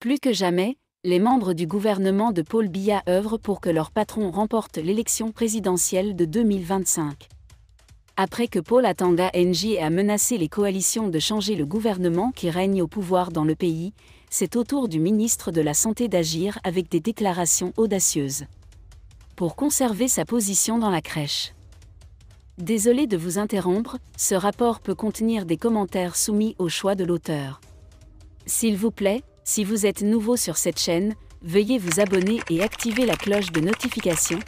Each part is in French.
Plus que jamais, les membres du gouvernement de Paul Biya œuvrent pour que leur patron remporte l'élection présidentielle de 2025. Après que Paul Atanga NG a menacé les coalitions de changer le gouvernement qui règne au pouvoir dans le pays, c'est au tour du ministre de la Santé d'agir avec des déclarations audacieuses. Pour conserver sa position dans la crèche. Désolé de vous interrompre, ce rapport peut contenir des commentaires soumis au choix de l'auteur. S'il vous plaît, si vous êtes nouveau sur cette chaîne, veuillez vous abonner et activer la cloche de notification.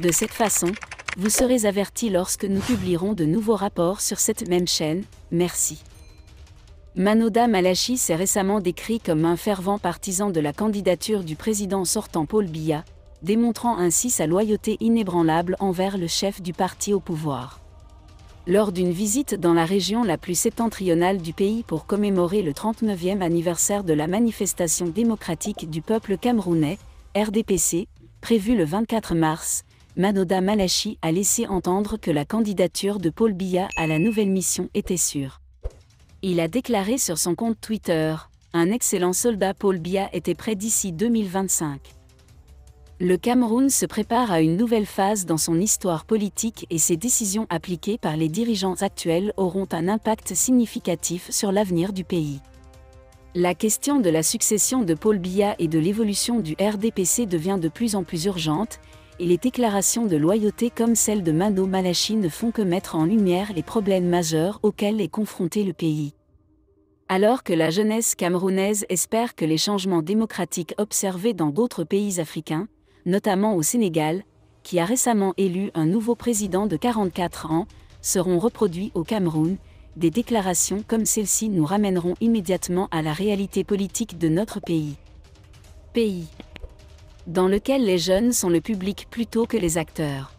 De cette façon, vous serez averti lorsque nous publierons de nouveaux rapports sur cette même chaîne. Merci. Manoda Malachi s'est récemment décrit comme un fervent partisan de la candidature du président sortant Paul Biya, démontrant ainsi sa loyauté inébranlable envers le chef du parti au pouvoir. Lors d'une visite dans la région la plus septentrionale du pays pour commémorer le 39e anniversaire de la manifestation démocratique du peuple camerounais, RDPC, prévue le 24 mars, Manoda Malachi a laissé entendre que la candidature de Paul Biya à la nouvelle mission était sûre. Il a déclaré sur son compte Twitter « Un excellent soldat Paul Biya était prêt d'ici 2025 ». Le Cameroun se prépare à une nouvelle phase dans son histoire politique et ses décisions appliquées par les dirigeants actuels auront un impact significatif sur l'avenir du pays. La question de la succession de Paul Biya et de l'évolution du RDPC devient de plus en plus urgente, et les déclarations de loyauté comme celle de Mano Malachi ne font que mettre en lumière les problèmes majeurs auxquels est confronté le pays. Alors que la jeunesse camerounaise espère que les changements démocratiques observés dans d'autres pays africains, notamment au Sénégal, qui a récemment élu un nouveau président de 44 ans, seront reproduits au Cameroun, des déclarations comme celle-ci nous ramèneront immédiatement à la réalité politique de notre pays. Pays dans lequel les jeunes sont le public plutôt que les acteurs.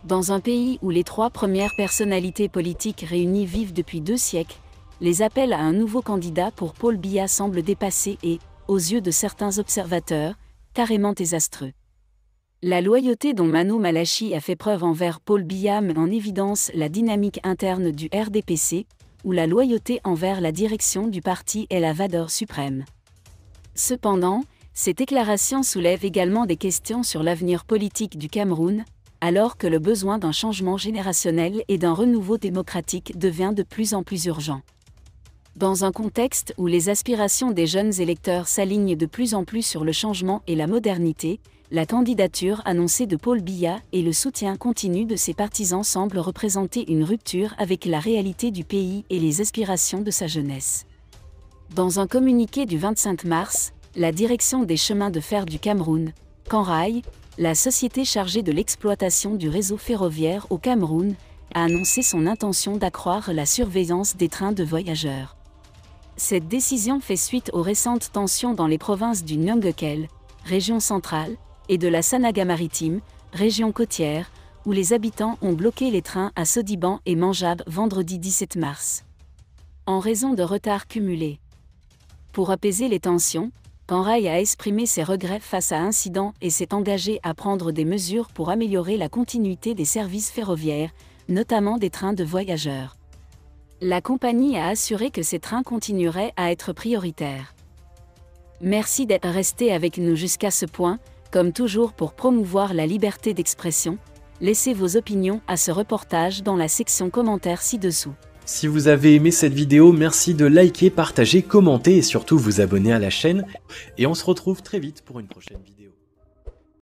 Dans un pays où les trois premières personnalités politiques réunies vivent depuis 2 siècles, les appels à un nouveau candidat pour Paul Biya semblent dépassés et, aux yeux de certains observateurs, carrément désastreux. La loyauté dont Mano Malachi a fait preuve envers Paul Biya met en évidence la dynamique interne du RDPC, où la loyauté envers la direction du parti est la valeur suprême. Cependant, ces déclarations soulèvent également des questions sur l'avenir politique du Cameroun, alors que le besoin d'un changement générationnel et d'un renouveau démocratique devient de plus en plus urgent. Dans un contexte où les aspirations des jeunes électeurs s'alignent de plus en plus sur le changement et la modernité, la candidature annoncée de Paul Biya et le soutien continu de ses partisans semblent représenter une rupture avec la réalité du pays et les aspirations de sa jeunesse. Dans un communiqué du 25 mars, la direction des chemins de fer du Cameroun, Canrail, la société chargée de l'exploitation du réseau ferroviaire au Cameroun, a annoncé son intention d'accroître la surveillance des trains de voyageurs. Cette décision fait suite aux récentes tensions dans les provinces du Nyongekel, région centrale, et de la Sanaga-Maritime, région côtière, où les habitants ont bloqué les trains à Sodiban et Manjab vendredi 17 mars. En raison de retards cumulés. Pour apaiser les tensions, Canrail a exprimé ses regrets face à l'incident et s'est engagé à prendre des mesures pour améliorer la continuité des services ferroviaires, notamment des trains de voyageurs. La compagnie a assuré que ces trains continueraient à être prioritaires. Merci d'être resté avec nous jusqu'à ce point, comme toujours pour promouvoir la liberté d'expression. Laissez vos opinions à ce reportage dans la section commentaires ci-dessous. Si vous avez aimé cette vidéo, merci de liker, partager, commenter et surtout vous abonner à la chaîne. Et on se retrouve très vite pour une prochaine vidéo.